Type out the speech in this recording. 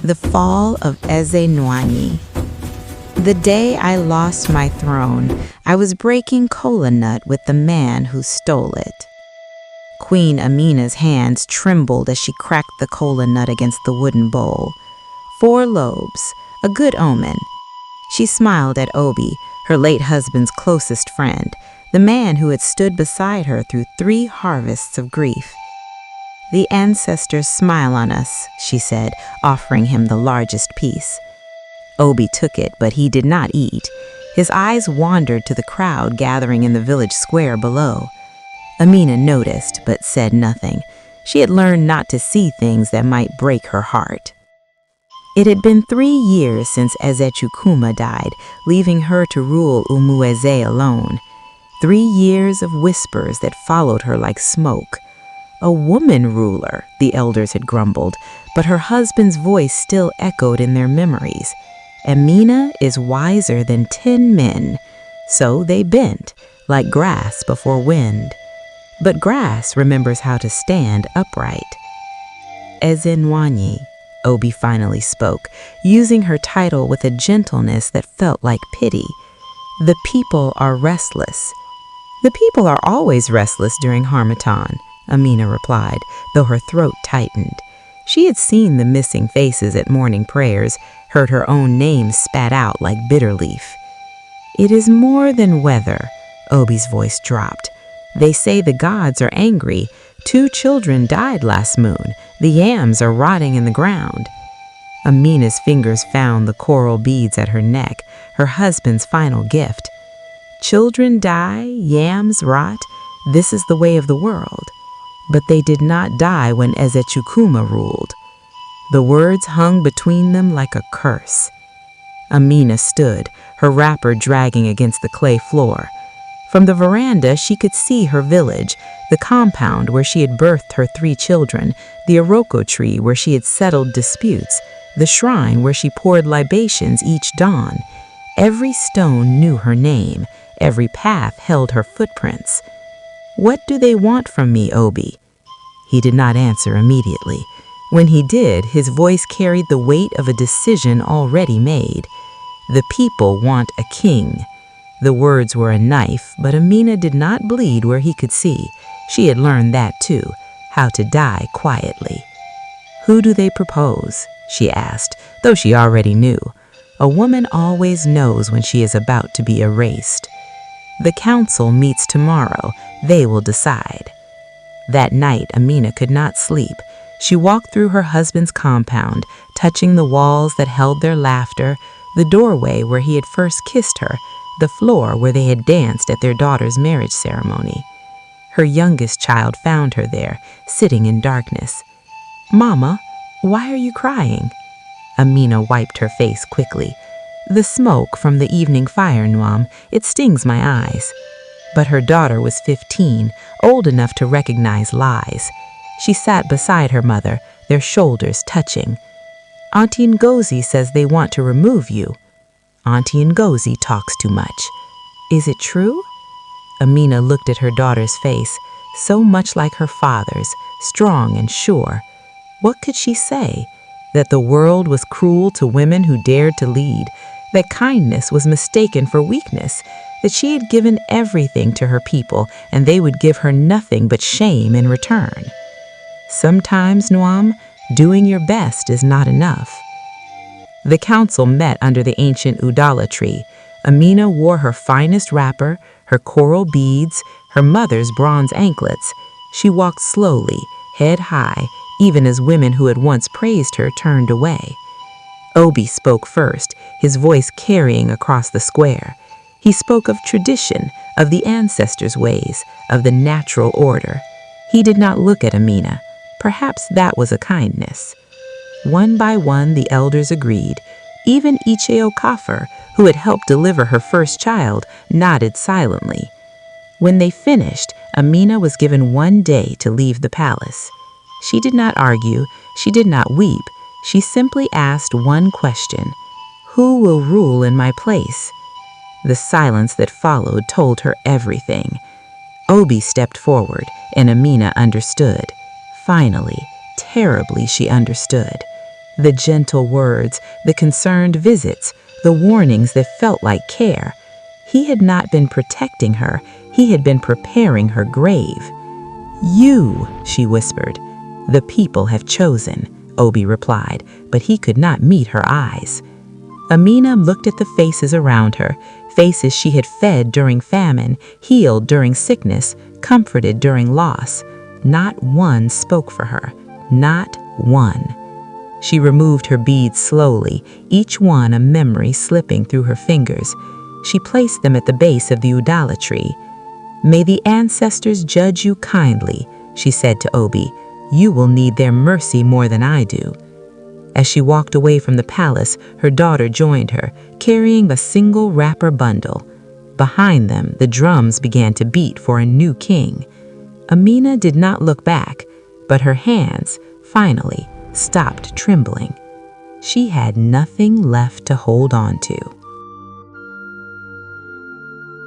The fall of Eze Nwanyi. The day I lost my throne, I was breaking kola nut with the man who stole it. Queen Amina's hands trembled as she cracked the kola nut against the wooden bowl. 4 lobes, a good omen. She smiled at Obi, her late husband's closest friend, the man who had stood beside her through 3 harvests of grief. "The ancestors smile on us," she said, offering him the largest piece. Obi took it, but he did not eat. His eyes wandered to the crowd gathering in the village square below. Amina noticed, but said nothing. She had learned not to see things that might break her heart. It had been 3 years since Ezechukwu died, leaving her to rule UmuEze alone. 3 years of whispers that followed her like smoke. A woman ruler, the elders had grumbled, but her husband's voice still echoed in their memories. Amina is wiser than 10 men, so they bent, like grass before wind. But grass remembers how to stand upright. Eze Nwanyi, Obi finally spoke, using her title with a gentleness that felt like pity. "The people are restless." "The people are always restless during Harmattan," Amina replied, though her throat tightened. She had seen the missing faces at morning prayers, heard her own name spat out like bitter leaf. "It is more than weather," Obi's voice dropped. "They say the gods are angry. 2 children died last moon. The yams are rotting in the ground." Amina's fingers found the coral beads at her neck, her husband's final gift. Children die, yams rot. This is the way of the world. But they did not die when Ezechukwu ruled. The words hung between them like a curse. Amina stood, her wrapper dragging against the clay floor. From the veranda, she could see her village, the compound where she had birthed her 3 children, the iroko tree where she had settled disputes, the shrine where she poured libations each dawn. Every stone knew her name, every path held her footprints. "What do they want from me, Obi?" He did not answer immediately. When he did, his voice carried the weight of a decision already made. "The people want a king." The words were a knife, but Amina did not bleed where he could see. She had learned that too, how to die quietly. "Who do they propose?" she asked, though she already knew. A woman always knows when she is about to be erased. "The council meets tomorrow. They will decide." That night, Amina could not sleep. She walked through her husband's compound, touching the walls that held their laughter, the doorway where he had first kissed her, the floor where they had danced at their daughter's marriage ceremony. Her youngest child found her there, sitting in darkness. "Mama, why are you crying?" Amina wiped her face quickly. "The smoke from the evening fire, Nwam. It stings my eyes." But her daughter was 15, old enough to recognize lies. She sat beside her mother, their shoulders touching. "Auntie Ngozi says they want to remove you." "Auntie Ngozi talks too much." "Is it true?" Amina looked at her daughter's face, so much like her father's, strong and sure. What could she say? That the world was cruel to women who dared to lead, that kindness was mistaken for weakness, that she had given everything to her people and they would give her nothing but shame in return. Sometimes, Nwam, doing your best is not enough. The council met under the ancient udala tree. Amina wore her finest wrapper, her coral beads, her mother's bronze anklets. She walked slowly, head high, even as women who had once praised her turned away. Obi spoke first, his voice carrying across the square. He spoke of tradition, of the ancestors' ways, of the natural order. He did not look at Amina. Perhaps that was a kindness. One by one, the elders agreed. Even Icheo Kafir, who had helped deliver her first child, nodded silently. When they finished, Amina was given 1 day to leave the palace. She did not argue, she did not weep. She simply asked one question: "Who will rule in my place?" The silence that followed told her everything. Obi stepped forward, and Amina understood. Finally, terribly, she understood. The gentle words, the concerned visits, the warnings that felt like care. He had not been protecting her, he had been preparing her grave. "You," she whispered. "The people have chosen," Obi replied, but he could not meet her eyes. Amina looked at the faces around her, faces she had fed during famine, healed during sickness, comforted during loss. Not one spoke for her, not one. She removed her beads slowly, each one a memory slipping through her fingers. She placed them at the base of the Udala tree. "May the ancestors judge you kindly," she said to Obi. "You will need their mercy more than I do." As she walked away from the palace, her daughter joined her, carrying a single wrapper bundle. Behind them, the drums began to beat for a new king. Amina did not look back, but her hands, finally, stopped trembling. She had nothing left to hold on to.